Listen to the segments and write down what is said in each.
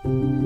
Welcome.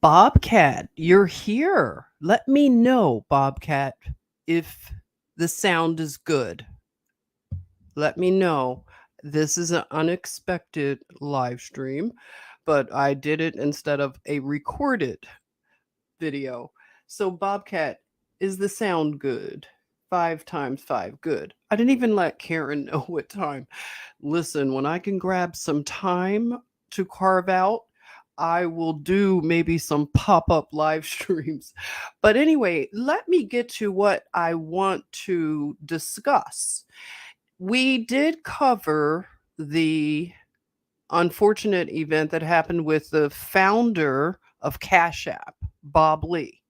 Bobcat, you're here. Let me know, Bobcat, if the sound is good. Let me know. This is an unexpected live stream, but I did it instead of a recorded video. So, Bobcat, is the sound good? 5 times 5, good. I didn't even let Karen know what time. Listen, when I can grab some time to carve out, I will do maybe some pop up live streams. But anyway, let me get to what I want to discuss. We did cover the unfortunate event that happened with the founder of Cash App, Bob Lee.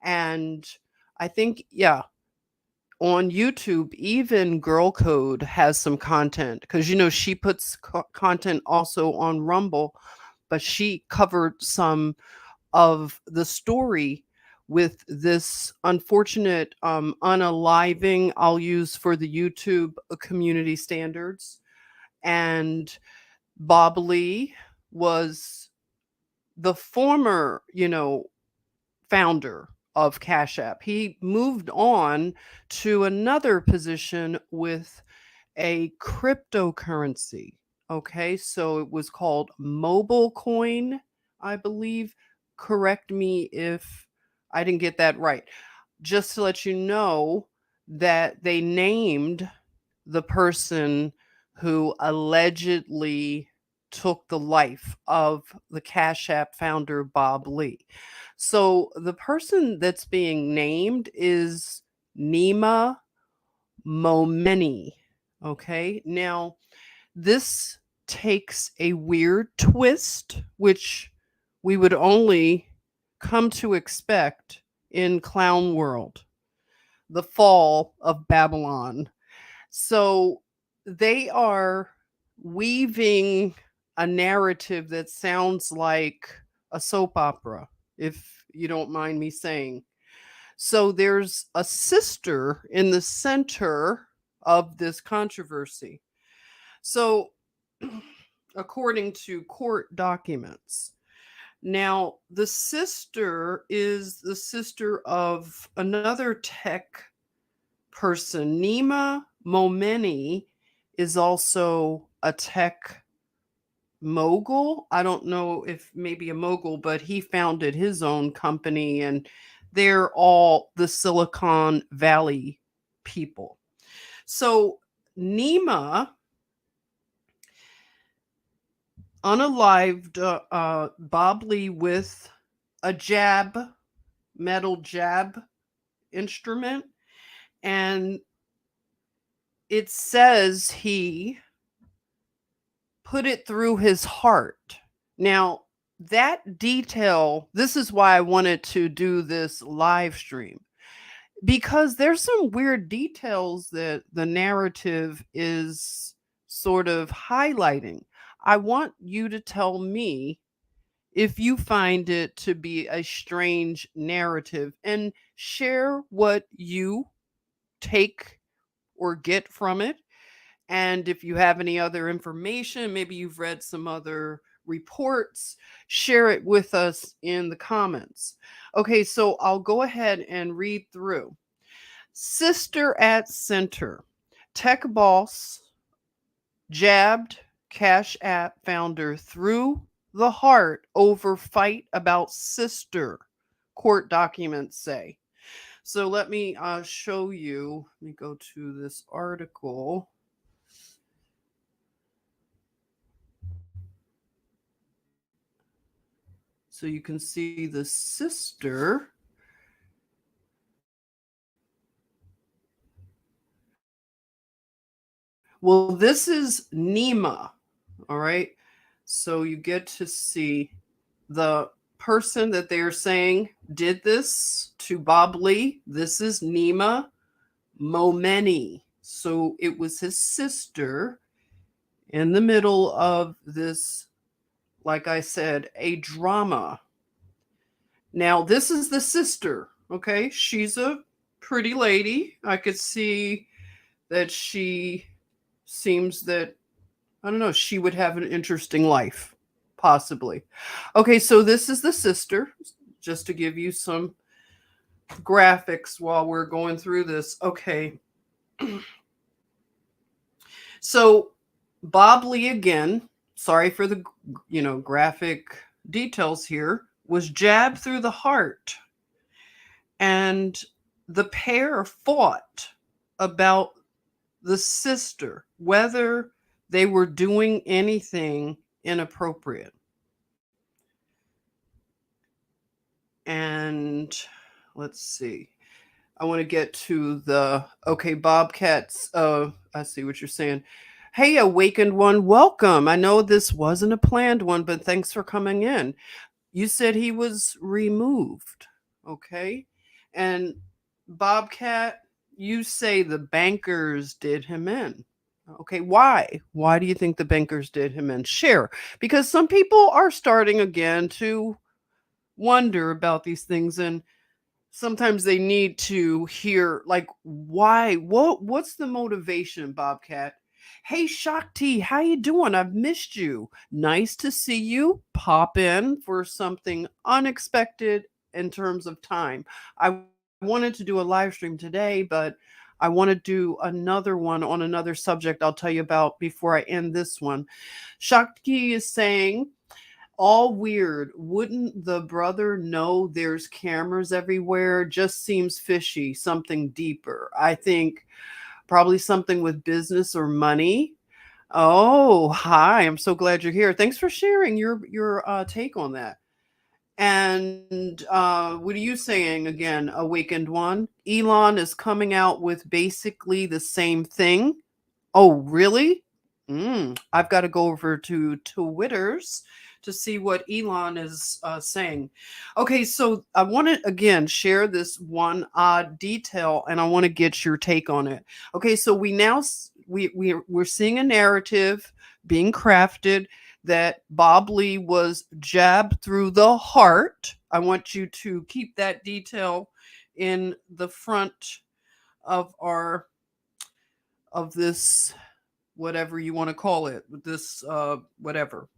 And I think, yeah, on YouTube, even Girl Code has some content because she puts content also on Rumble, but she covered some of the story with this unfortunate unaliving. I'll use for the YouTube community standards. And Bob Lee was the former, founder of Cash App. He moved on to another position with a cryptocurrency. Okay, so it was called Mobile Coin, I believe. Correct me if I didn't get that right. Just to let you know that they named the person who allegedly took the life of the Cash App founder, Bob Lee. So the person that's being named is Nima Momeni. Okay. Now, this takes a weird twist, which we would only come to expect in Clown World, the fall of Babylon. So they are weaving a narrative that sounds like a soap opera, if you don't mind me saying. So there's a sister in the center of this controversy. So, according to court documents, now the sister is the sister of another tech person. Nima Momeni is also a tech mogul. I don't know if maybe a mogul, but he founded his own company and they're all the Silicon Valley people. So Nima unalived Bob Lee with a metal jab instrument, and it says he put it through his heart. Now, that detail, this is why I wanted to do this live stream, because there's some weird details that the narrative is sort of highlighting. I want you to tell me if you find it to be a strange narrative and share what you take or get from it. And if you have any other information, maybe you've read some other reports, share it with us in the comments. Okay, so I'll go ahead and read through. Sister at center. Tech boss jabbed Cash App founder through the heart over fight about sister, court documents say. So let me show you. Let me go to this article. So you can see the sister. Well, this is Nima. All right. So you get to see the person that they are saying did this to Bob Lee. This is Nima Momeni. So it was his sister in the middle of this, like I said, a drama. Now, this is the sister, okay? She's a pretty lady. I could see that she seems that, I don't know, she would have an interesting life, possibly. Okay, so this is the sister, just to give you some graphics while we're going through this. Okay. So Bob Lee again, sorry for the graphic details here, was jabbed through the heart. And the pair fought about the sister, whether they were doing anything inappropriate. And let's see. I want to get to the Bobcats. I see what you're saying. Hey, awakened one, welcome. I know this wasn't a planned one, but thanks for coming in. You said he was removed. Okay. And Bobcat, you say the bankers did him in. Okay, why? Why do you think the bankers did him in? Share. Because some people are starting again to wonder about these things, and sometimes they need to hear, like, why? What's the motivation, Bobcat? Hey Shakti, how you doing? I've missed you. Nice to see you. Pop in for something unexpected in terms of time. I wanted to do a live stream today, but I want to do another one on another subject I'll tell you about before I end this one. Shakti is saying, all weird. Wouldn't the brother know there's cameras everywhere? Just seems fishy, something deeper. I think probably something with business or money. Oh, hi. I'm so glad you're here. Thanks for sharing your take on that. And what are you saying again, Awakened One? Elon is coming out with basically the same thing. Oh, really? I've got to go over to Twitter's to see what Elon is saying. Okay, so I want to again share this one odd detail, and I want to get your take on it. Okay, so we're seeing a narrative being crafted that Bob Lee was jabbed through the heart. I want you to keep that detail in the front of this, whatever you want to call it, this whatever.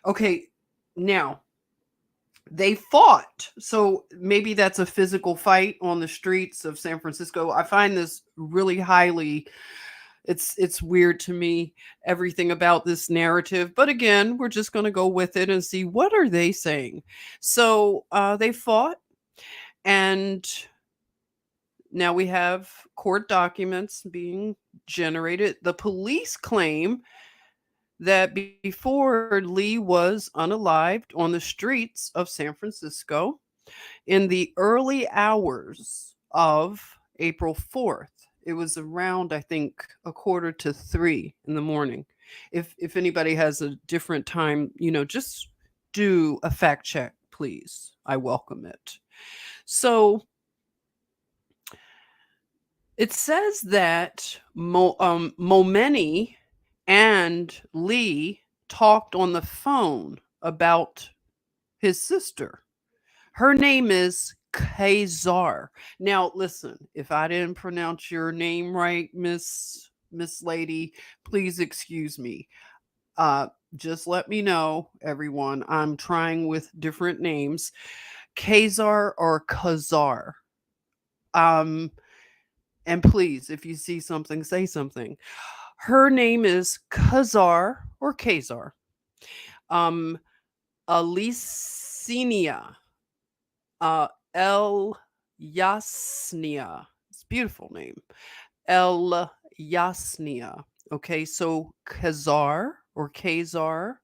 Okay, now they fought. So maybe that's a physical fight on the streets of San Francisco. I find this really highly, it's weird to me, everything about this narrative. But again, we're just going to go with it and see what are they saying. So they fought, and now we have court documents being generated. The police claim that before Lee was unalived on the streets of San Francisco in the early hours of April 4th. It was around, I think, 2:45 in the morning. If anybody has a different time, just do a fact check, please. I welcome it. So it says that Momeni and Lee talked on the phone about his sister. Her name is Khazar. Now, listen, if I didn't pronounce your name right, Miss Lady, please excuse me. Uh, just let me know, everyone. I'm trying with different names. Khazar or Khazar. Um, and please, if you see something, say something. Her name is Khazar or Khazar. Um, Alicenia. El Yasnia. It's a beautiful name. El Yasnia. Okay, so Khazar or Khazar.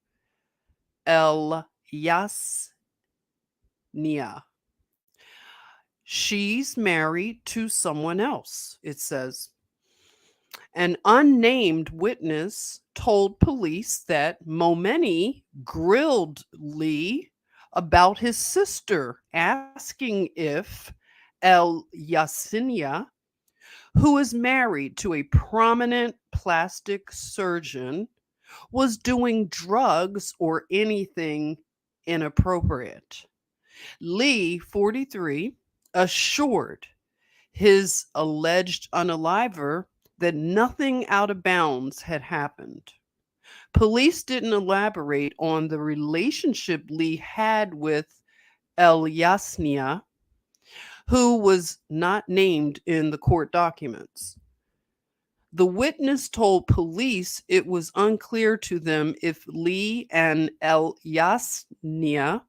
El Yasnia. She's married to someone else, it says. An unnamed witness told police that Momeni grilled Lee about his sister, asking if El Yasinia, who is married to a prominent plastic surgeon, was doing drugs or anything inappropriate. Lee, 43, assured his alleged unaliver that nothing out of bounds had happened. Police didn't elaborate on the relationship Lee had with El Yasnia, who was not named in the court documents. The witness told police it was unclear to them if Lee and El Yasnia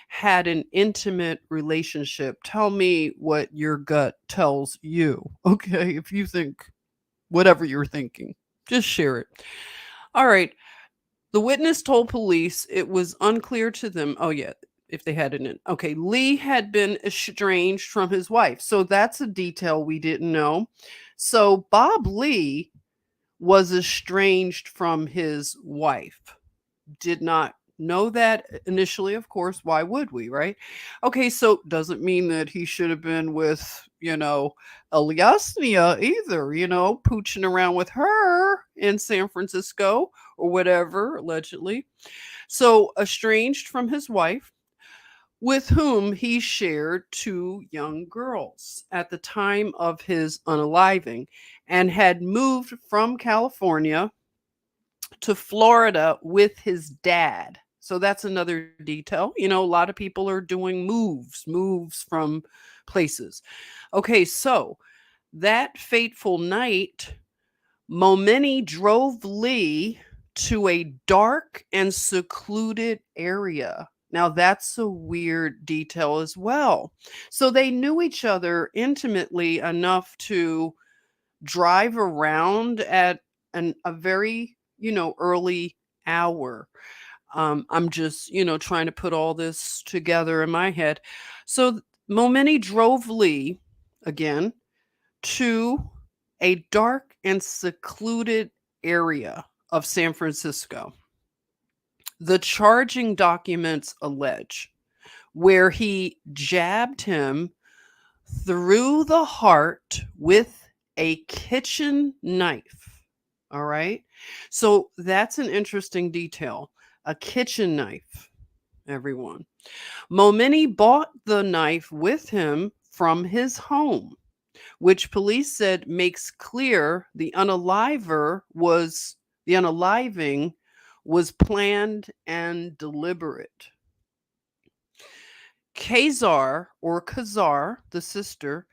had an intimate relationship. Tell me what your gut tells you. Okay, if you think whatever you're thinking, just share it. All right. The witness told police it was unclear to them. Oh, yeah, if they had an. Okay, Lee had been estranged from his wife. So that's a detail we didn't know. So Bob Lee was estranged from his wife. Did not know that initially, of course. Why would we, right? Okay, so doesn't mean that he should have been with, Eliasnia either, pooching around with her in San Francisco or whatever, allegedly. So estranged from his wife, with whom he shared two young girls at the time of his unaliving, and had moved from California to Florida with his dad. So that's another detail. A lot of people are doing moves from places. Okay, so that fateful night, Momeni drove Lee to a dark and secluded area. Now, that's a weird detail as well. So they knew each other intimately enough to drive around at a very, early hour. I'm just, trying to put all this together in my head. So Momeni drove Lee again to a dark and secluded area of San Francisco. The charging documents allege where he jabbed him through the heart with a kitchen knife. All right. So that's an interesting detail. A kitchen knife, everyone. Momeni bought the knife with him from his home, which police said makes clear the unaliving was planned and deliberate. Khazar, the sister,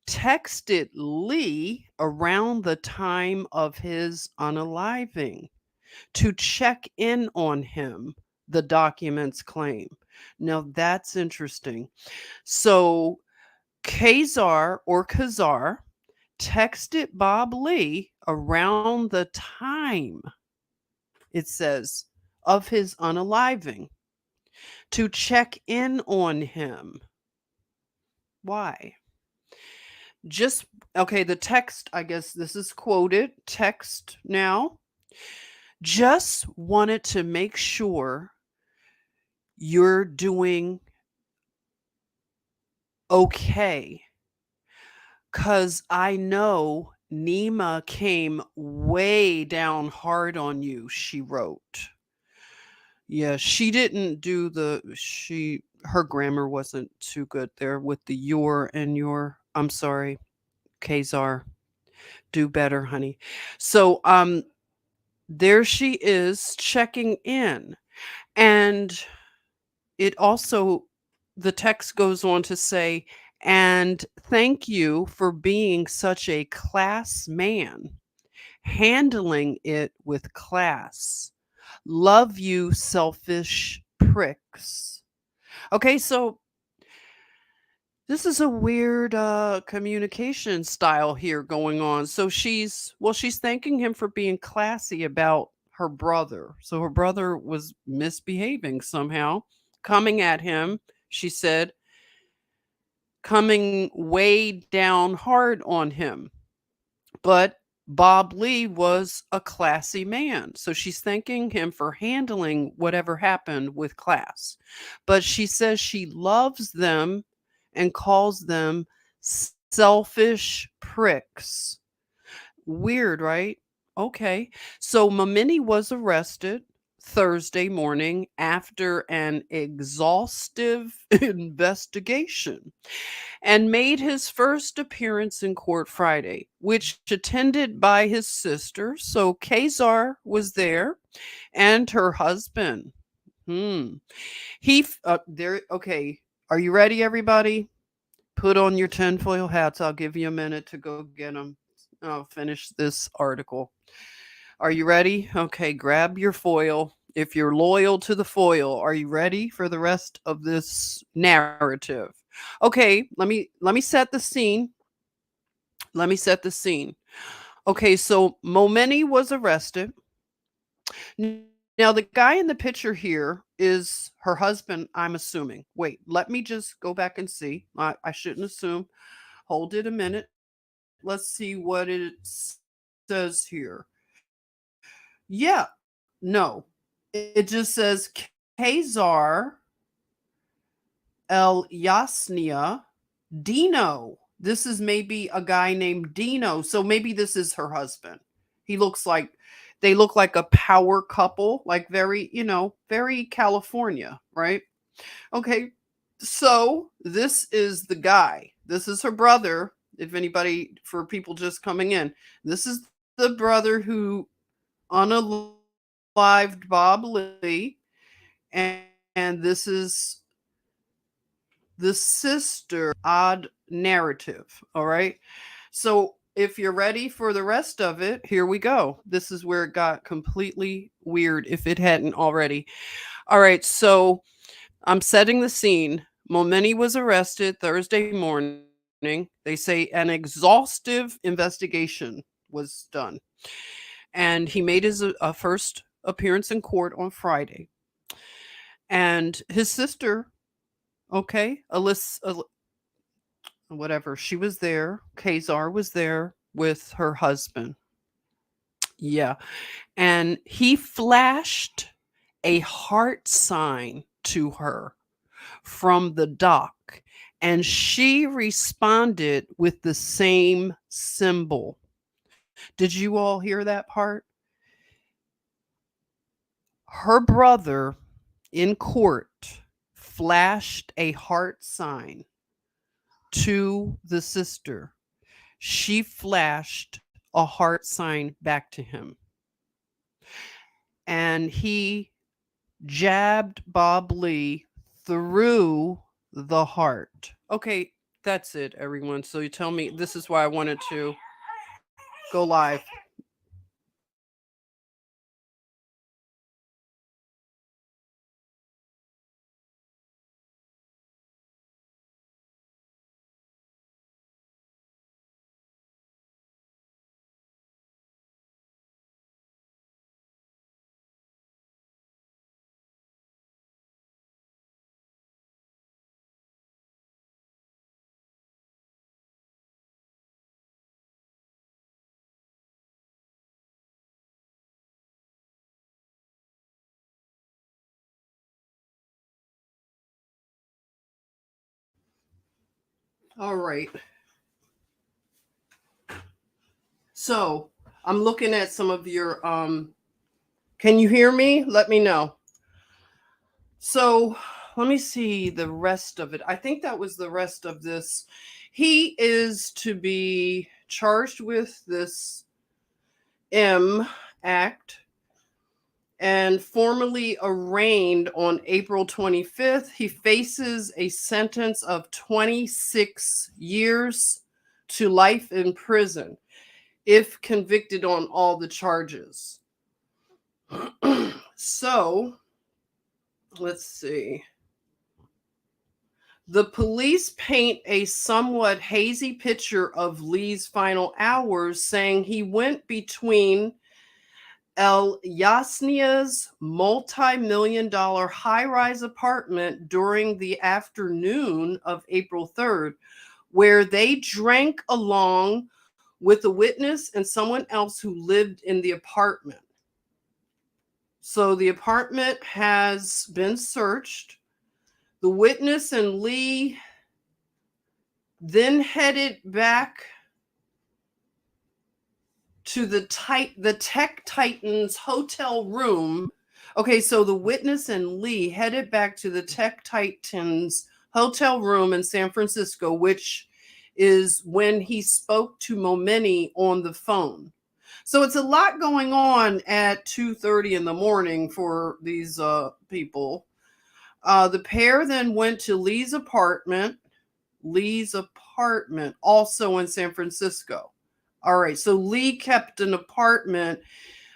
texted Lee around the time of his unaliving to check in on him, the documents claim. Now that's interesting. So Khazar texted Bob Lee around the time, it says, of his unaliving to check in on him. Why? The text, I guess this is quoted, text now. Just wanted to make sure you're doing okay. Because I know Nima came way down hard on you, she wrote. Yeah, she didn't do her grammar wasn't too good there with the your and your. I'm sorry, Kazar. Do better, honey. So, there she is checking in. And it also, the text goes on to say, and thank you for being such a class man, handling it with class. Love you, selfish pricks. Okay, so this is a weird communication style here going on. So she's thanking him for being classy about her brother. So her brother was misbehaving somehow, coming at him, she said, coming way down hard on him. But Bob Lee was a classy man. So she's thanking him for handling whatever happened with class. But she says she loves them and calls them selfish pricks. Weird, right? Okay. So Mamini was arrested Thursday morning after an exhaustive investigation and made his first appearance in court Friday, which attended by his sister. So Kazar was there and her husband. Hmm. There. Okay. Are you ready, everybody? Put on your tinfoil hats. I'll give you a minute to go get them. I'll finish this article. Are you ready? Okay, grab your foil. If you're loyal to the foil, are you ready for the rest of this narrative? Okay, let me set the scene. Let me set the scene. Okay, so Momeni was arrested. Now the guy in the picture here is her husband, I'm assuming. Wait, let me just go back and see. I shouldn't assume. Hold it a minute. Let's see what it says here. Yeah, no. It just says Kazar El Yasnia Dino. This is maybe a guy named Dino. So maybe this is her husband. He looks like they look like a power couple, like very, very California, right? Okay. So this is the guy. This is her brother. If anybody, for people just coming in, this is the brother who unalived Bob Lee, and this is the sister. Odd narrative. All right. So if you're ready for the rest of it, here we go. This is where it got completely weird if it hadn't already. All right. So I'm setting the scene. Momeni was arrested Thursday morning. They say an exhaustive investigation was done. And he made his first appearance in court on Friday. And his sister, okay, Alyssa, whatever, she was there. Kazar was there with her husband. Yeah. And he flashed a heart sign to her from the dock, and she responded with the same symbol. Did you all hear that part? Her brother in court flashed a heart sign to the sister. She flashed a heart sign back to him. And he jabbed Bob Lee through the heart. Okay, that's it, everyone. So you tell me, this is why I wanted to go live. All right. So I'm looking at some of your can you hear me? Let me know. So let me see the rest of it. I think that was the rest of this. He is to be charged with this M Act and formally arraigned on April 25th. He faces a sentence of 26 years to life in prison if convicted on all the charges. So, let's see. The police paint a somewhat hazy picture of Lee's final hours, saying he went between El Yasnia's multi-million-dollar high-rise apartment during the afternoon of April 3rd, where they drank along with a witness and someone else who lived in the apartment. So the apartment has been searched. The witness and Lee then headed back to the Tech Titans hotel room. Okay, so the witness and Lee headed back to the Tech Titans hotel room in San Francisco, which is when he spoke to Momeney on the phone. So it's a lot going on at 2:30 in the morning for these people. The pair then went to Lee's apartment, also in San Francisco. All right, so Lee kept an apartment,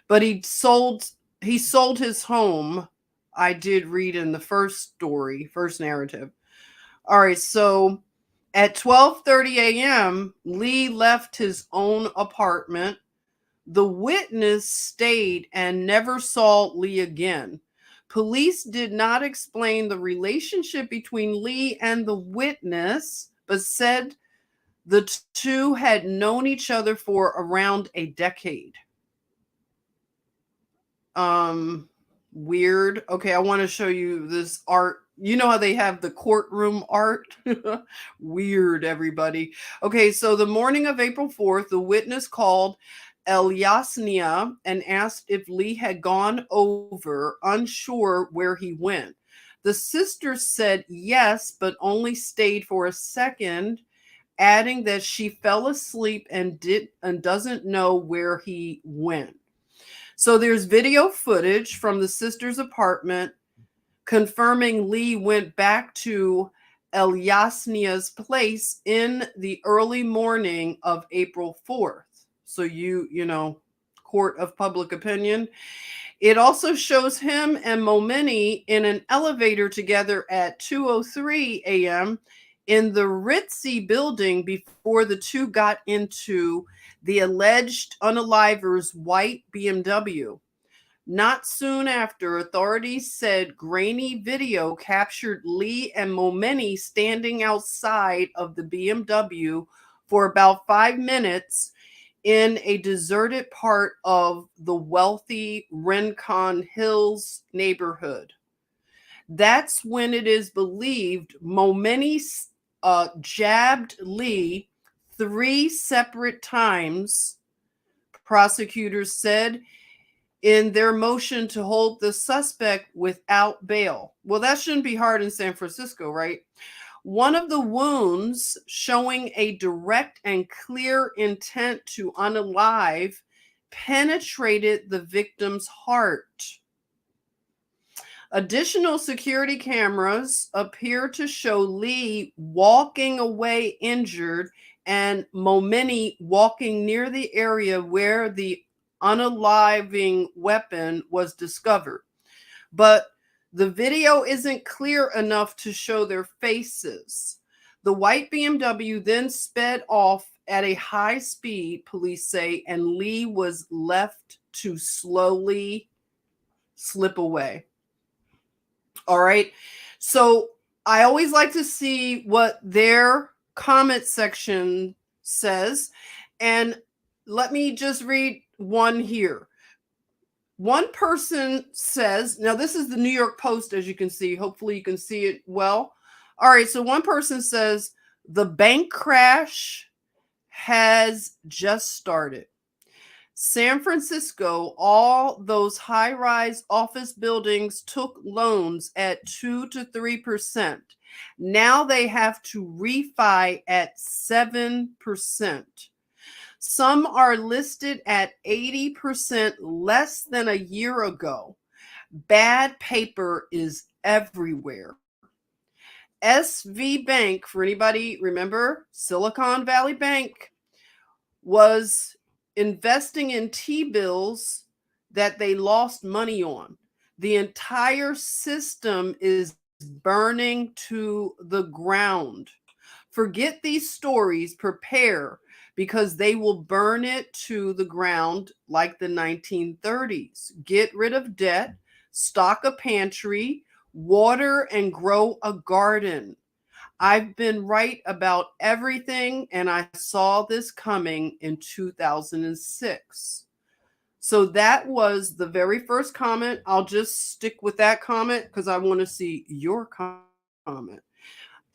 but he sold his home. I did read in the first narrative. All right, so at 12:30 a.m., Lee left his own apartment. The witness stayed and never saw Lee again. Police did not explain the relationship between Lee and the witness, but said the two had known each other for around a decade. Weird. Okay, I want to show you this art. You know how they have the courtroom art? Weird, everybody. Okay, so the morning of April 4th, the witness called El Yasnia and asked if Lee had gone over, unsure where he went. The sister said yes, but only stayed for a second, adding that she fell asleep and doesn't know where he went. So there's video footage from the sister's apartment confirming Lee went back to El Yasnia's place in the early morning of April 4th. So you know, court of public opinion. It also shows him and Momeney in an elevator together at 2:03 a.m. in the Ritzy building before the two got into the alleged unaliver's white BMW. Not soon after, authorities said grainy video captured Lee and Momeney standing outside of the BMW for about 5 minutes in a deserted part of the wealthy Rincon Hills neighborhood. That's when it is believed Momeney jabbed Lee 3 separate times, prosecutors said, in their motion to hold the suspect without bail. Well, that shouldn't be hard in San Francisco, right? One of the wounds, showing a direct and clear intent to unalive, penetrated the victim's heart. Additional security cameras appear to show Lee walking away injured and Momeney walking near the area where the unaliving weapon was discovered. But the video isn't clear enough to show their faces. The white BMW then sped off at a high speed, police say, and Lee was left to slowly slip away. All right. So I always like to see what their comment section says. And let me just read one here. One person says, now this is the New York Post, as you can see. Hopefully you can see it well. All right. So one person says, the bank crash has just started. San Francisco, all those high-rise office buildings took loans at 2 to 3%. Now they have to refi at 7%. Some are listed at 80% less than a year ago. Bad paper is everywhere. SV Bank, for anybody remember Silicon Valley Bank, was investing in T-bills that they lost money on. The entire system is burning to the ground. Forget these stories, prepare, because they will burn it to the ground like the 1930s. Get rid of debt, stock a pantry, water, and grow a garden. I've been right about everything, and I saw this coming in 2006. So that was the very first comment. I'll just stick with that comment because I want to see your comment.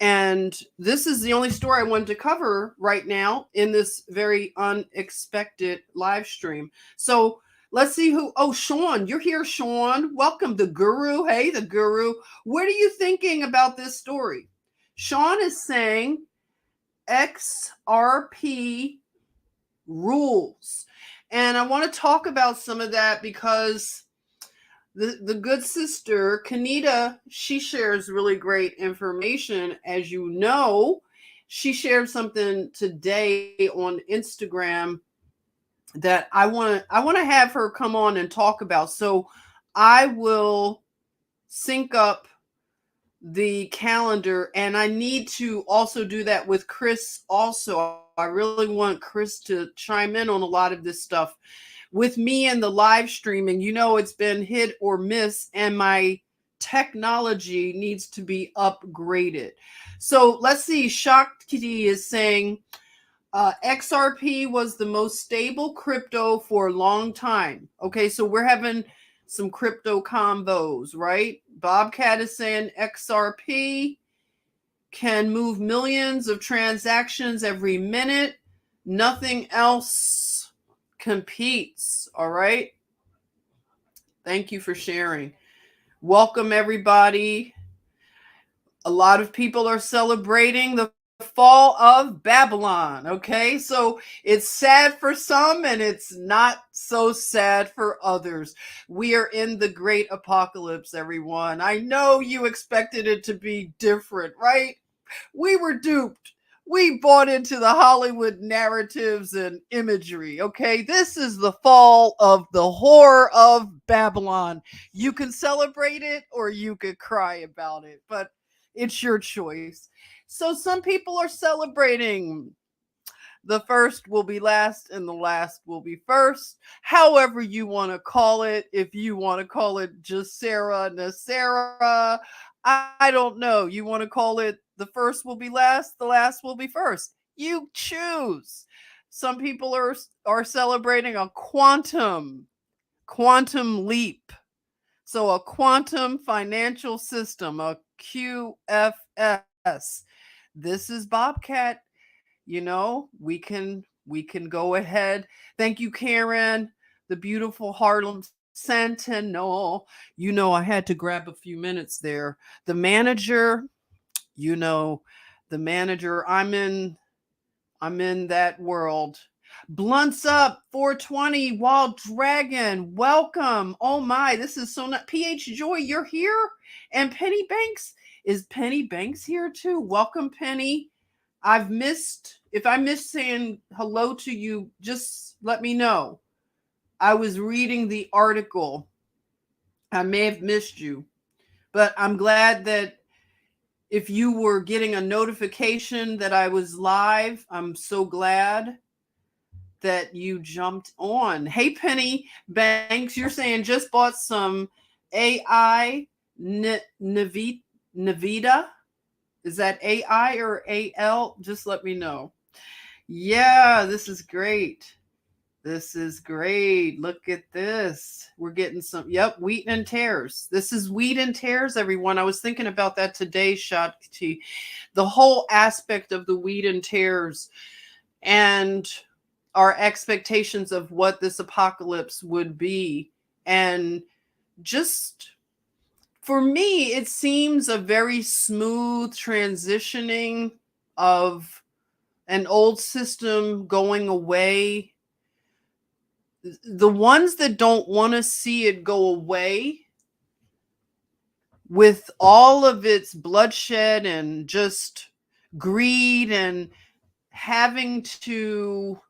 And this is the only story I wanted to cover right now in this very unexpected live stream. So let's see who. Oh, Sean, you're here, Sean. Welcome, the guru. Hey, the guru. What are you thinking about this story? Sean is saying XRP rules. And I want to talk about some of that because the good sister, Kanita, she shares really great information. As you know, she shared something today on Instagram that I want to have her come on and talk about. So I will sync up the calendar, and I need to also do that with Chris also. I really want Chris to chime in on a lot of this stuff with me and the live streaming. You know, it's been hit or miss, and my technology needs to be upgraded. So let's see. Shakti is saying XRP was the most stable crypto for a long time. Okay, so we're having some crypto combos, right? Bobcat is saying XRP can move millions of transactions every minute. Nothing else competes. All right. Thank you for sharing. Welcome, everybody. A lot of people are celebrating the fall of Babylon. Okay, so it's sad for some and it's not so sad for others. We are in the great apocalypse, everyone. I know you expected it to be different, right? We were duped. We bought into the Hollywood narratives and imagery. Okay, this is the fall of the whore of Babylon. You can celebrate it or you could cry about it, but it's your choice. So some people are celebrating. The first will be last and the last will be first. However you want to call it. If you want to call it just Sarah Nasara, I don't know. You want to call it the first will be last, the last will be first. You choose. Some people are celebrating a quantum leap. So a quantum financial system, a QFS. This is Bobcat. You know, we can go ahead. Thank you, Karen, the beautiful Harlem Sentinel. You know, I had to grab a few minutes there. The manager, you know, the manager, I'm in that world. Blunts up 420 Wild Dragon. Welcome. Oh my, this is so not PH Joy, you're here? And Penny Banks. Is Penny Banks here too? Welcome, Penny. If I missed saying hello to you, just let me know. I was reading the article. I may have missed you, but I'm glad that if you were getting a notification that I was live, I'm so glad that you jumped on. Hey, Penny Banks, you're saying just bought some AI Nvidia. Is that AI or AL? Just let me know. Yeah, this is great. This is great. Look at this. We're getting some, yep, wheat and tares. This is wheat and tares, everyone. I was thinking about that today, Shakti. The whole aspect of the wheat and tares. And our expectations of what this apocalypse would be. And just for me, it seems a very smooth transitioning of an old system going away. The ones that don't want to see it go away, with all of its bloodshed and just greed and having to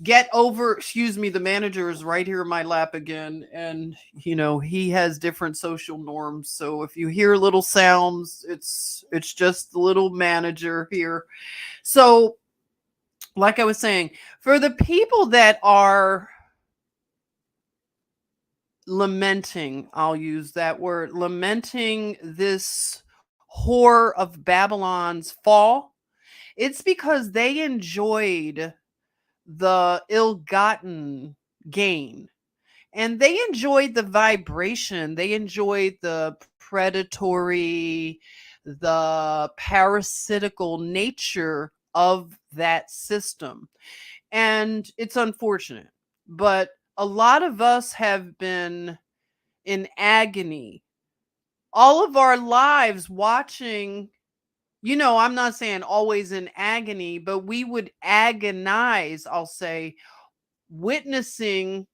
get over, excuse me, the manager is right here in my lap again, and he has different social norms, so if you hear little sounds, it's just the little manager here. So like I was saying, for the people that are lamenting, I'll use that word, lamenting this whore of Babylon's fall, it's because they enjoyed the ill-gotten gain, and they enjoyed the vibration, they enjoyed the predatory, the parasitical nature of that system. And it's unfortunate, but a lot of us have been in agony all of our lives watching. I'm not saying always in agony, but we would agonize, I'll say, witnessing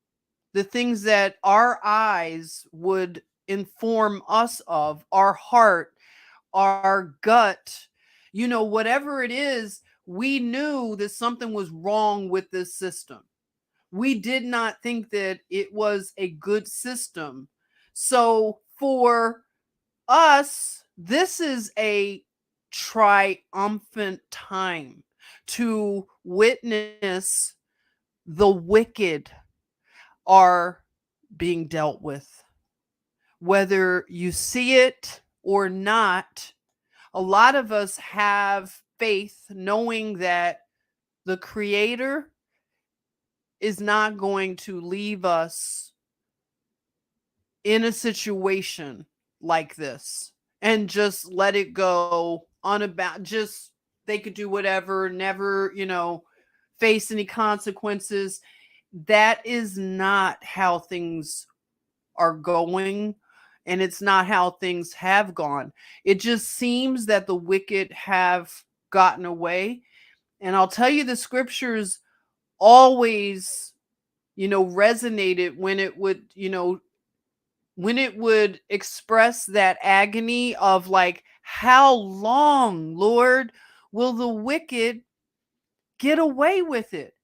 the things that our eyes would inform us of, our heart, our gut, whatever it is, we knew that something was wrong with this system. We did not think that it was a good system. So for us, this is a triumphant time to witness the wicked are being dealt with. Whether you see it or not, a lot of us have faith knowing that the Creator is not going to leave us in a situation like this and just let it go unabout. Just they could do whatever, never, face any consequences. That is not how things are going, and it's not how things have gone. It just seems that the wicked have gotten away. And I'll tell you, the scriptures always, resonated when it would express that agony of like, how long, Lord, will the wicked get away with it?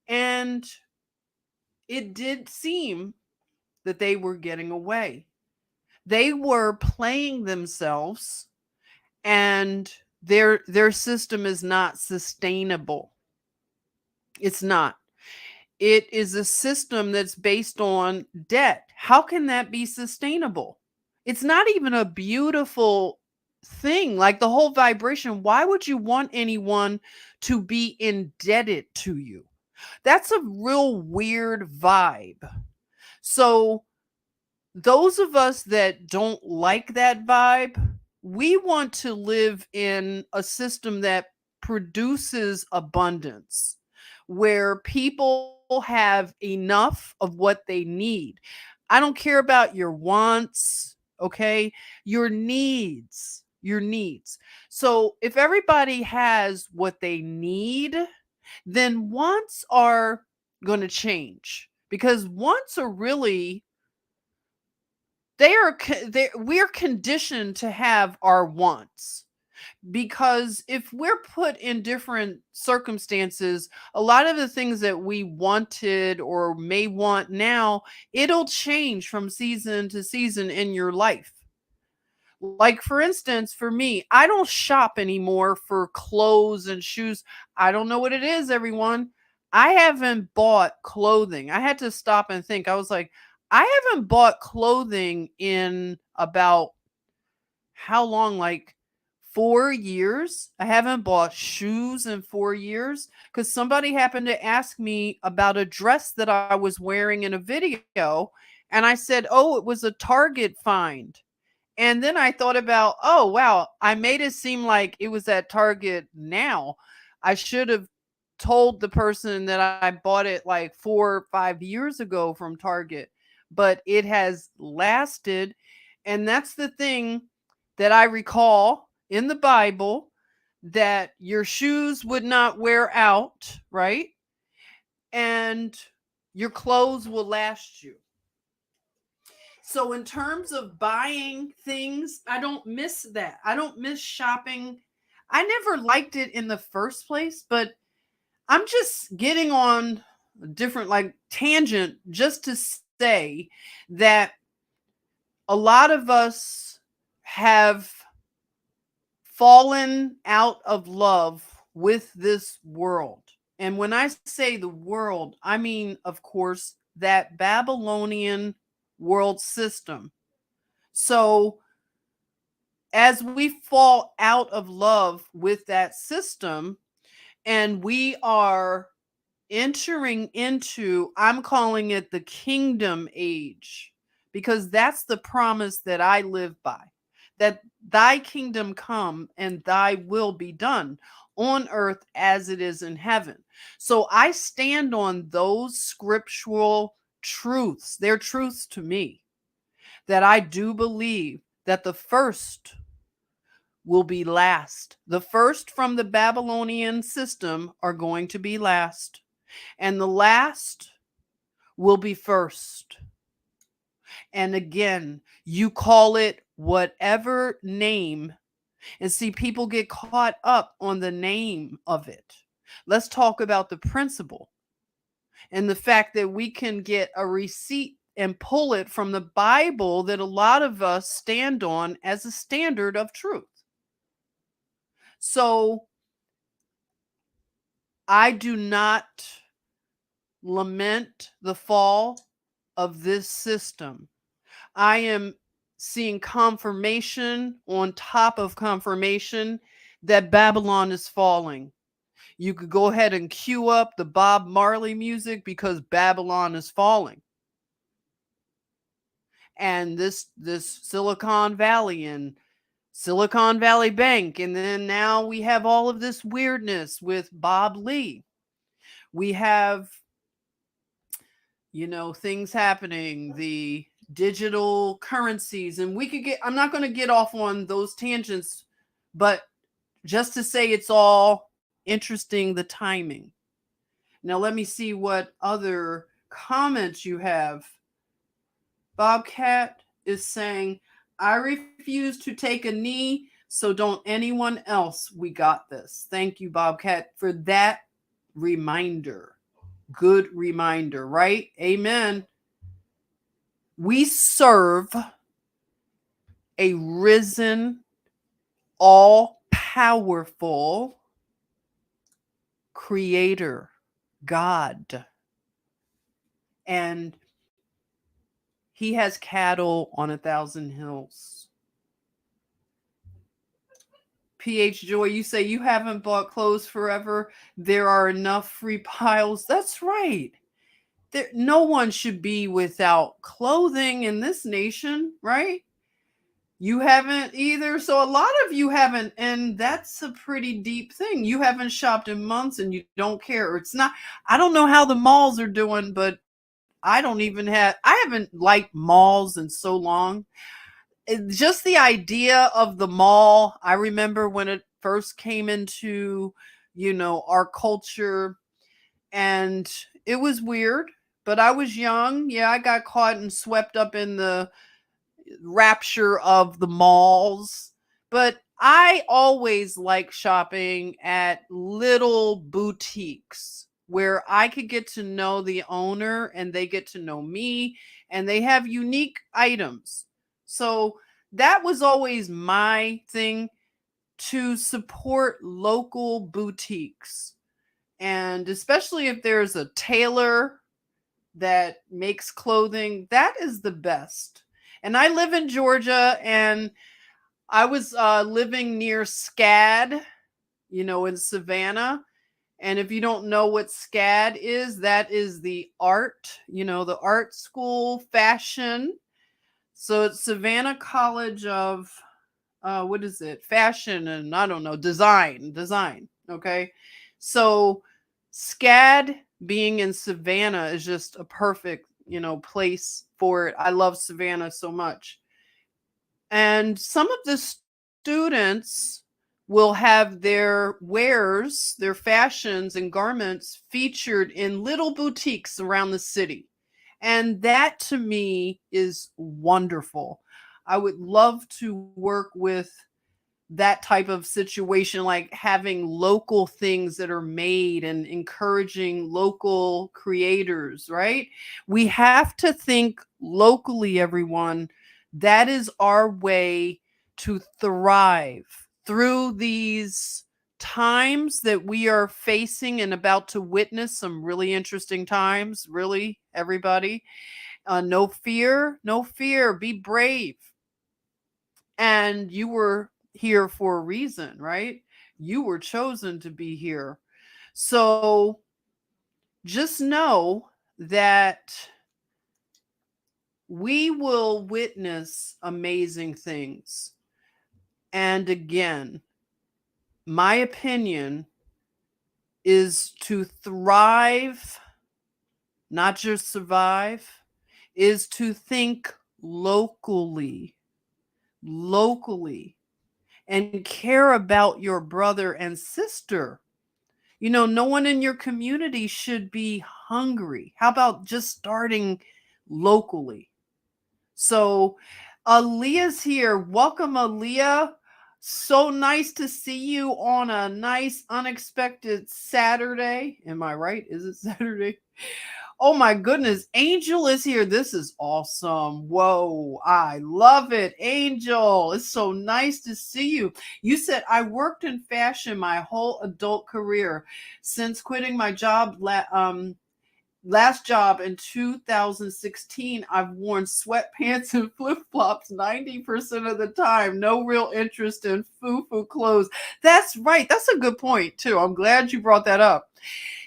And it did seem that they were getting away. They were playing themselves, and their system is not sustainable. It's not. It is a system that's based on debt. How can that be sustainable? It's not even a beautiful thing. Like the whole vibration, why would you want anyone to be indebted to you? That's a real weird vibe. So those of us that don't like that vibe, we want to live in a system that produces abundance, where people have enough of what they need. I don't care about your wants, okay? Your needs, your needs. So if everybody has what they need, then wants are going to change, because wants are really, we're conditioned to have our wants, because if we're put in different circumstances, a lot of the things that we wanted or may want now, it'll change from season to season in your life. Like, for instance, for me, I don't shop anymore for clothes and shoes. I don't know what it is, everyone. I haven't bought clothing. I had to stop and think. I was like, I haven't bought clothing in about how long? Like 4 years. I haven't bought shoes in 4 years because somebody happened to ask me about a dress that I was wearing in a video. And I said, oh, it was a Target find. And then I thought about, oh, wow, I made it seem like it was at Target now. I should have told the person that I bought it like 4 or 5 years ago from Target, but it has lasted. And that's the thing that I recall in the Bible, that your shoes would not wear out, right? And your clothes will last you. So in terms of buying things, I don't miss that. I don't miss shopping. I never liked it in the first place, but I'm just getting on a different like tangent just to say that a lot of us have fallen out of love with this world. And when I say the world, I mean, of course, that Babylonian world system. So as we fall out of love with that system, and we are entering into, I'm calling it the kingdom age, because that's the promise that I live by, that thy kingdom come and thy will be done on earth as it is in heaven. So I stand on those scriptural truths. They're truths to me, that I do believe that the first will be last. The first from the Babylonian system are going to be last, and the last will be first. And again, you call it whatever name. And see, people get caught up on the name of it. Let's talk about the principle and the fact that we can get a receipt and pull it from the Bible that a lot of us stand on as a standard of truth. So I do not lament the fall of this system. I am seeing confirmation on top of confirmation that Babylon is falling. You could go ahead and cue up the Bob Marley music, because Babylon is falling. And this Silicon Valley and Silicon Valley Bank, and then now we have all of this weirdness with Bob Lee. We have, things happening, the digital currencies, and we could get, I'm not going to get off on those tangents, but just to say it's all interesting, the timing. Now let me see what other comments you have. Bobcat is saying, I refuse to take a knee, so don't anyone else. We got this. Thank you, Bobcat, for that reminder. Good reminder, right? Amen. We serve a risen, all-powerful creator, God. And he has cattle on 1,000 hills. PH Joy, you say you haven't bought clothes forever. There are enough free piles. That's right. No one should be without clothing in this nation, right? You haven't either. So a lot of you haven't, and that's a pretty deep thing. You haven't shopped in months and you don't care. It's not, I don't know how the malls are doing, but I haven't liked malls in so long. Just the idea of the mall, I remember when it first came into, our culture, and it was weird, but I was young. Yeah, I got caught and swept up in the rapture of the malls. But I always like shopping at little boutiques where I could get to know the owner and they get to know me, and they have unique items. So that was always my thing, to support local boutiques. And especially if there's a tailor that makes clothing, that is the best. And I live in Georgia, and I was living near SCAD, in Savannah. And if you don't know what SCAD is, that is the art, the art school fashion. So it's Savannah College of, what is it? Fashion and I don't know, design. Okay. So SCAD being in Savannah is just a perfect, place for it. I love Savannah so much. And some of the students will have their wares, their fashions and garments featured in little boutiques around the city. And that to me is wonderful. I would love to work with that type of situation, like having local things that are made and encouraging local creators, right? We have to think locally, everyone. That is our way to thrive through these times that we are facing and about to witness some really interesting times, really, everybody. No fear, no fear, be brave. And you were here for a reason, right? You were chosen to be here. So just know that we will witness amazing things. And again, my opinion is to thrive, not just survive, is to think locally, locally, and care about your brother and sister. No one in your community should be hungry. How about just starting locally? So, Aaliyah's here. Welcome, Aaliyah. So nice to see you on a nice, unexpected Saturday. Am I right? Is it Saturday? Oh my goodness, Angel is here. This is awesome. Whoa, I love it. Angel, it's so nice to see you. You said, I worked in fashion my whole adult career. Since quitting my job last job in 2016, I've worn sweatpants and flip-flops 90% of the time. No real interest in foo-foo clothes. That's right. That's a good point too. I'm glad you brought that up.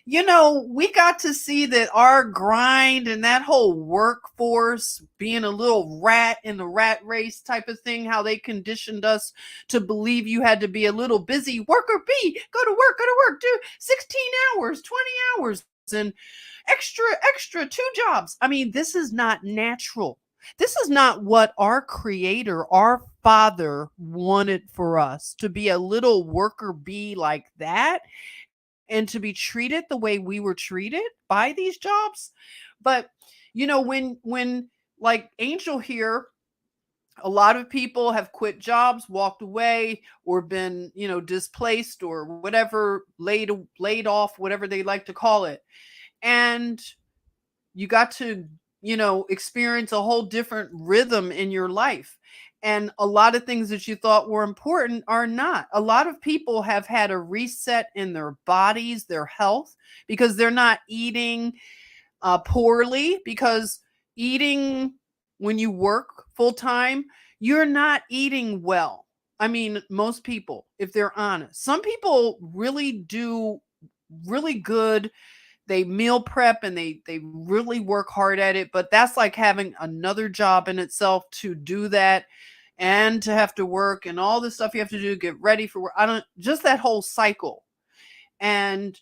We got to see that our grind and that whole workforce being a little rat in the rat race type of thing, how they conditioned us to believe you had to be a little busy worker bee, go to work, do 16 hours, 20 hours, and extra 2 jobs. I mean, this is not natural. This is not what our creator, our father wanted for us, to be a little worker bee like that and to be treated the way we were treated by these jobs. But when like Angel here, a lot of people have quit jobs, walked away, or been, displaced or whatever, laid off, whatever they like to call it. And you got to, experience a whole different rhythm in your life. And a lot of things that you thought were important are not. A lot of people have had a reset in their bodies, their health, because they're not eating poorly, because eating when you work full time, you're not eating well. I mean, most people, if they're honest, some people really do really good. They meal prep and they really work hard at it, but that's like having another job in itself, to do that and to have to work and all this stuff you have to do, get ready for work. I don't, just that whole cycle. And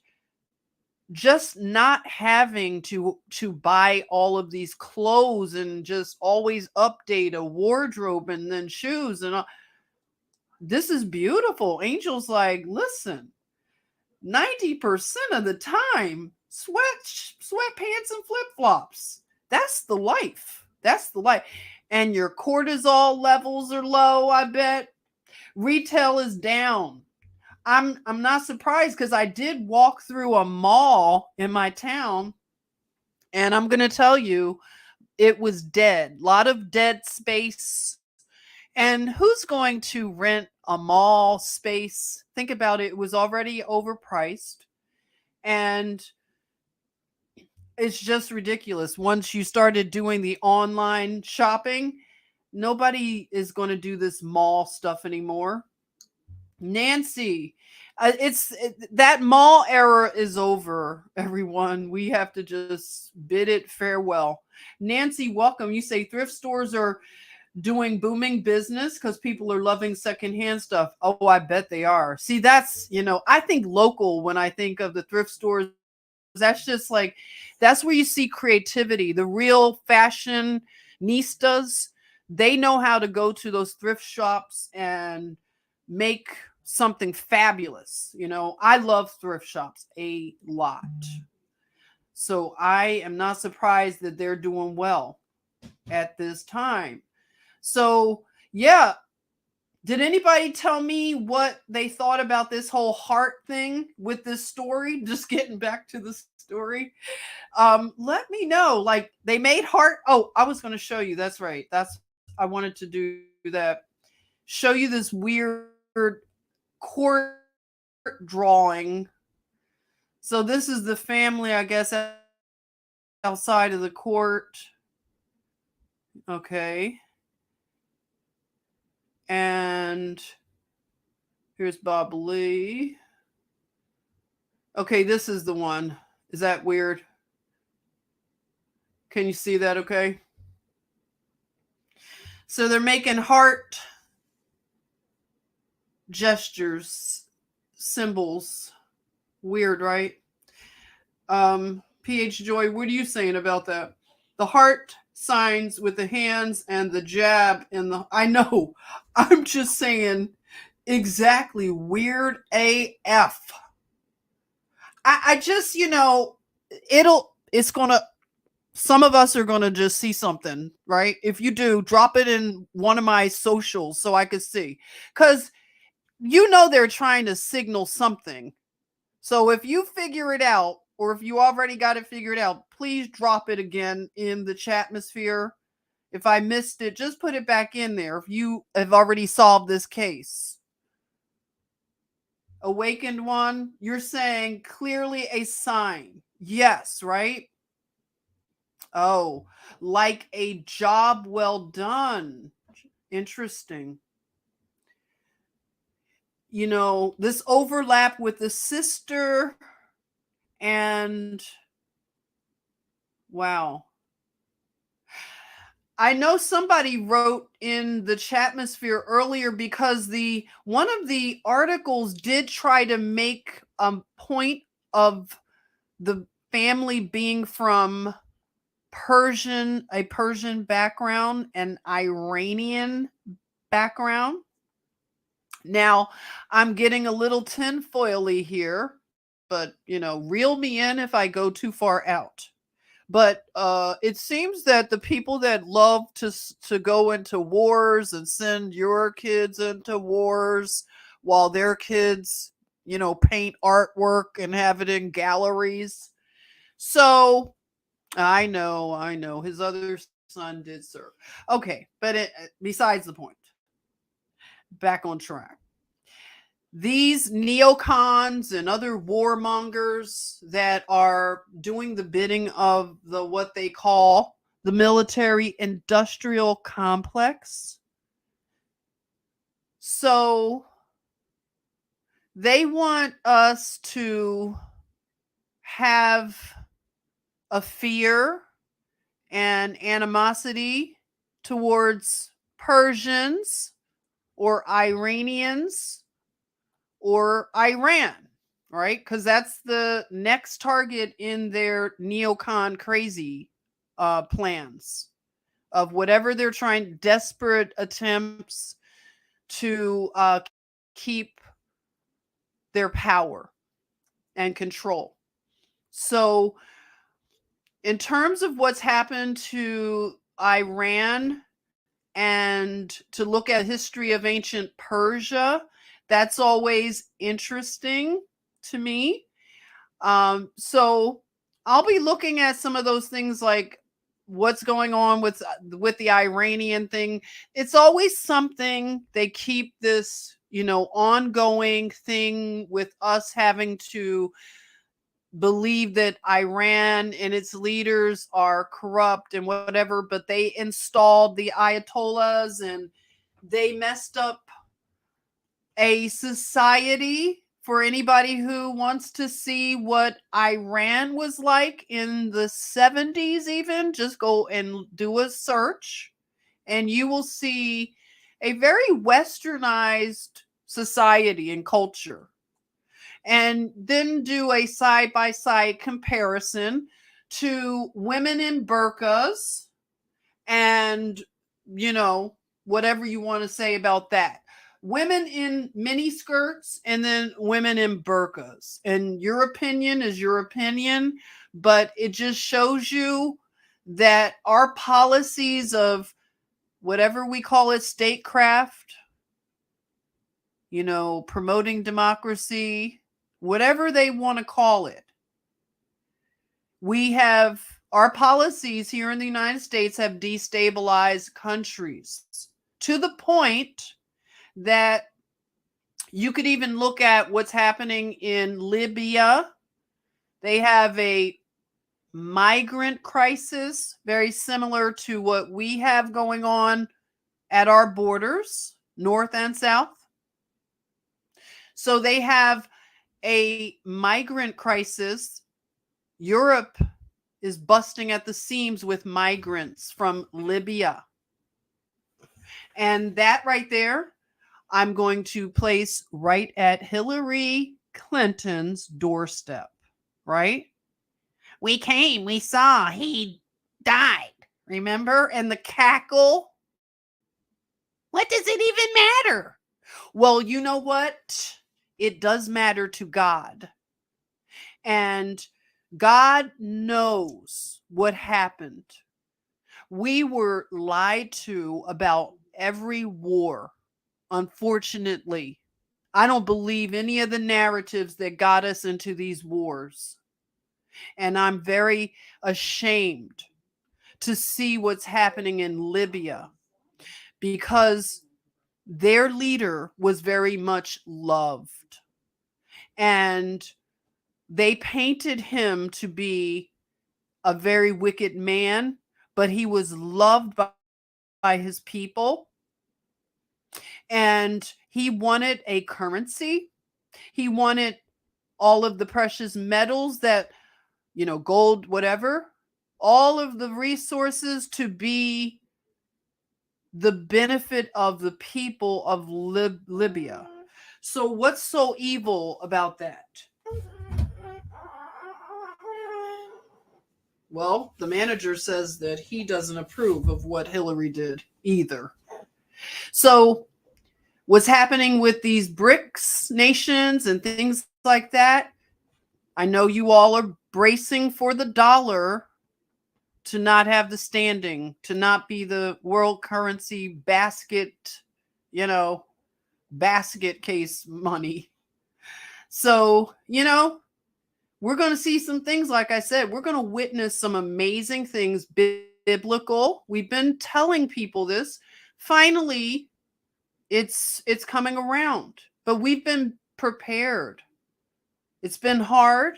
just not having to buy all of these clothes and just always update a wardrobe and then shoes and all. This is beautiful. Angel's like, listen, 90% of the time, sweatpants and flip-flops. That's the life. That's the life. And your cortisol levels are low, I bet. Retail is down. I'm not surprised, because I did walk through a mall in my town, and I'm going to tell you, it was dead. A lot of dead space. And who's going to rent a mall space? Think about it. It was already overpriced. And it's just ridiculous. Once you started doing the online shopping, nobody is going to do this mall stuff anymore. Nancy, that mall era is over, everyone. We have to just bid it farewell. Nancy, welcome. You say thrift stores are doing booming business because people are loving secondhand stuff. Oh, I bet they are. See, that's, I think local when I think of the thrift stores That's just like, that's where you see creativity. The real fashionistas, they know how to go to those thrift shops and make something fabulous. I love thrift shops a lot. So I am not surprised that they're doing well at this time. So, yeah, did anybody tell me what they thought about this whole heart thing with this story? Just getting back to the story. Let me know. Like, they made heart. Oh, I was going to show you. That's right. I wanted to do that. Show you this weird court drawing. So this is the family, I guess, outside of the court. Okay. And here's Bob Lee. Okay, this is the one. Is that weird? Can you see that okay? So they're making heart gestures, symbols. Weird, right? PH Joy, what are you saying about that? The heart signs with the hands and the jab in the... I know. I'm just saying exactly. Weird AF. I just, it's going to... Some of us are going to just see something, right? If you do, drop it in one of my socials so I could see. Because they're trying to signal something. So if you figure it out, or if you already got it figured out, please drop it again in the chatmosphere. If I missed it, just put it back in there if you have already solved this case. Awakened one, you're saying clearly a sign. Yes, right? Oh, like a job well done. Interesting. This overlap with the sister and... Wow. I know somebody wrote in the chatmosphere earlier because one of the articles did try to make a point of the family being from a Persian background, and Iranian background. Now, I'm getting a little tinfoily here, but reel me in if I go too far out. But it seems that the people that love to go into wars and send your kids into wars while their kids, paint artwork and have it in galleries. So I know his other son did serve. Okay, but besides the point. Back on track. These neocons and other warmongers that are doing the bidding of what they call the military industrial complex. So they want us to have a fear and animosity towards Persians or Iranians or Iran, right? Because that's the next target in their neocon crazy plans of whatever they're trying, desperate attempts to keep their power and control. So in terms of what's happened to Iran and to look at history of ancient Persia, that's always interesting to me. So I'll be looking at some of those things, like what's going on with the Iranian thing. It's always something. They keep this, ongoing thing with us having to believe that Iran and its leaders are corrupt and whatever, but they installed the Ayatollahs and they messed up a society. For anybody who wants to see what Iran was like in the 70s, even, just go and do a search and you will see a very westernized society and culture. and then do a side-by-side comparison to women in burqas and, whatever you want to say about that. Women in mini skirts and then women in burqas. And your opinion is your opinion, but it just shows you that our policies of whatever we call it, statecraft, promoting democracy, whatever they want to call it. We have our policies here in the United States have destabilized countries to the point that you could even look at what's happening in Libya. They have a migrant crisis, very similar to what we have going on at our borders, north and south. So they have a migrant crisis. Europe is busting at the seams with migrants from Libya. And that right there, I'm going to place right at Hillary Clinton's doorstep, right? We came, we saw, he died, remember? And the cackle. What does it even matter? Well, you know what? It does matter to God. And God knows what happened. We were lied to about every war, unfortunately. I don't believe any of the narratives that got us into these wars. And I'm very ashamed to see what's happening in Libya because their leader was very much loved. And they painted him to be a very wicked man, but he was loved by his people. And he wanted a currency. He wanted all of the precious metals that, gold, whatever, all of the resources to be the benefit of the people of Libya. So what's so evil about that? Well, the manager says that he doesn't approve of what Hillary did either. So what's happening with these BRICS nations and things like that, I know you all are bracing for the dollar to not have the standing, to not be the world currency basket, basket case money. So, we're going to see some things, like I said, we're going to witness some amazing things, biblical. We've been telling people this. Finally, it's coming around, but we've been prepared. It's been hard,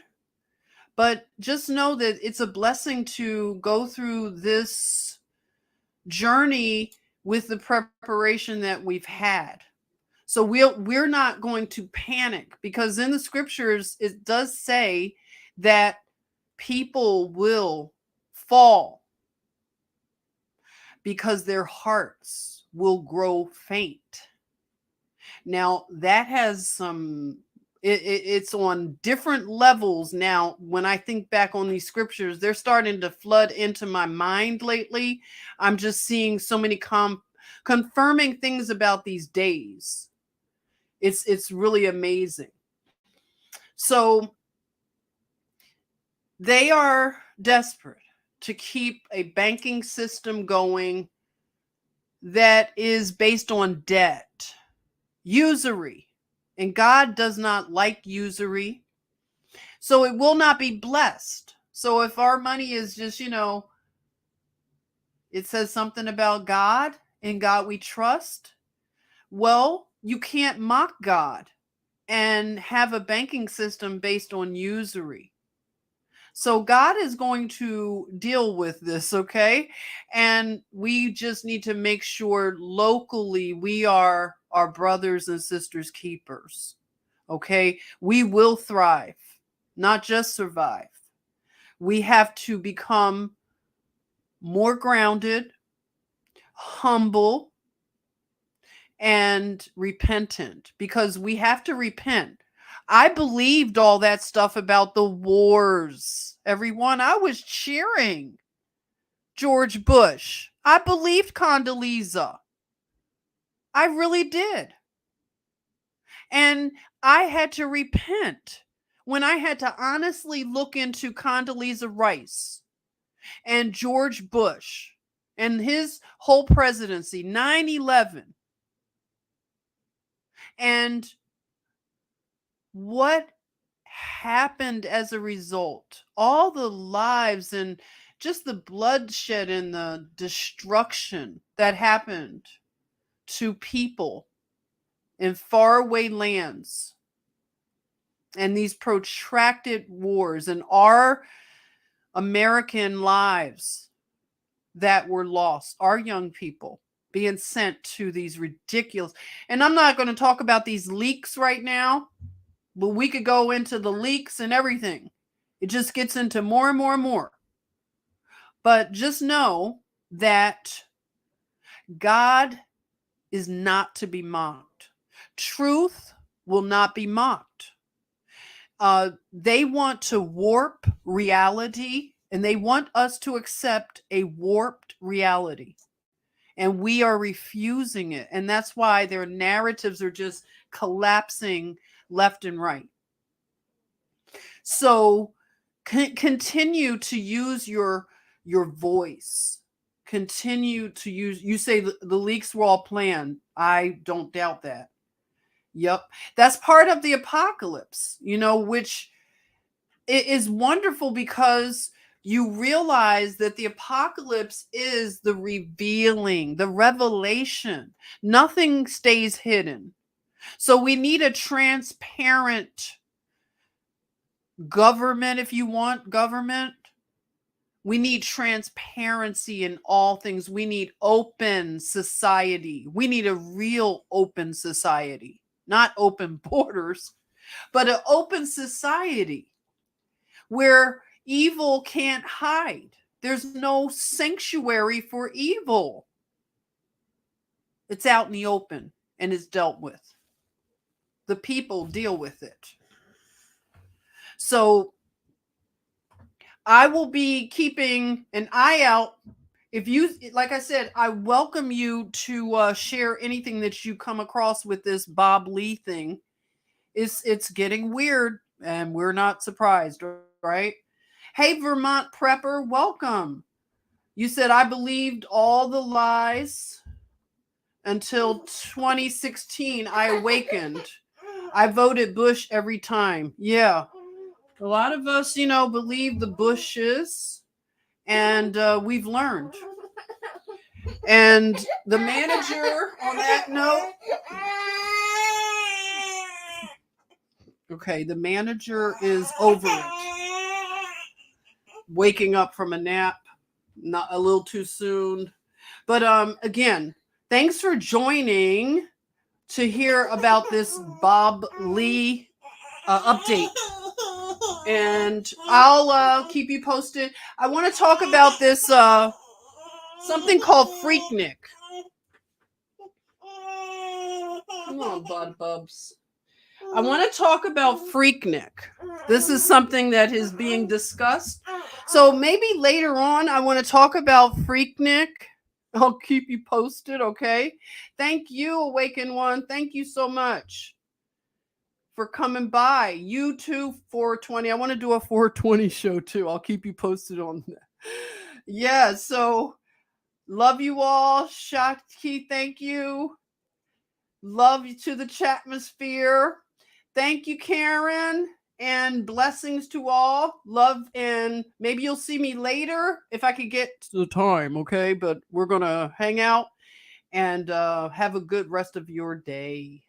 but just know that it's a blessing to go through this journey with the preparation that we've had. So we're not going to panic, because in the scriptures, it does say that people will fall because their hearts will grow faint. Now, that has some, it's on different levels. Now, when I think back on these scriptures, they're starting to flood into my mind lately. I'm just seeing so many confirming things about these days. It's really amazing. So they are desperate to keep a banking system going that is based on debt, usury, and God does not like usury. So it will not be blessed. So if our money is just, it says something about God, in God we trust. Well, you can't mock God and have a banking system based on usury. So God is going to deal with this, okay? And we just need to make sure locally we are our brothers and sisters keepers, okay? We will thrive, not just survive. We have to become more grounded, humble, and repentant, because we have to repent. I believed all that stuff about the wars. Everyone, I was cheering George Bush. I believed Condoleezza. I really did. And I had to repent when I had to honestly look into Condoleezza Rice and George Bush and his whole presidency, 9/11, and what happened as a result. All the lives and just the bloodshed and the destruction that happened to people in faraway lands, and these protracted wars, and our American lives that were lost, our young people being sent to these ridiculous, and I'm not going to talk about these leaks right now, but we could go into the leaks and everything. It just gets into more and more and more. But just know that God is not to be mocked. Truth will not be mocked. They want to warp reality, and they want us to accept a warped reality. And we are refusing it. And that's why their narratives are just collapsing left and right. So continue to use your voice. Continue to use, you say the leaks were all planned. I don't doubt that. Yep. That's part of the apocalypse, which is wonderful because you realize that the apocalypse is the revealing, the revelation. Nothing stays hidden. So we need a transparent government, if you want government. We need transparency in all things. We need open society. We need a real open society, not open borders, but an open society where evil can't hide. There's no sanctuary for evil. It's out in the open and it's dealt with. The people deal with it. So I will be keeping an eye out. If you, like I said, I welcome you to share anything that you come across with this Bob Lee thing. It's getting weird, and we're not surprised, right? Hey, Vermont Prepper, welcome. You said, I believed all the lies until 2016. I awakened. I voted Bush every time. Yeah. A lot of us, believe the Bushes, and we've learned. And the manager, on that note, okay, the manager is over it. Waking up from a nap, not a little too soon. But again, thanks for joining to hear about this Bob Lee update. And I'll keep you posted. I want to talk about this something called Freaknik. Come on, Bud Bubs. I want to talk about Freaknik. This is something that is being discussed. So maybe later on I want to talk about Freaknik. I'll keep you posted, okay? Thank you, Awakened One. Thank you so much for coming by. You too, 420. I want to do a 420 show too. I'll keep you posted on that. Yeah, so love you all. Shakti, thank you. Love you to the chatmosphere. Thank you, Karen. And blessings to all. Love, and maybe you'll see me later if I could get the time, okay? But we're going to hang out and have a good rest of your day.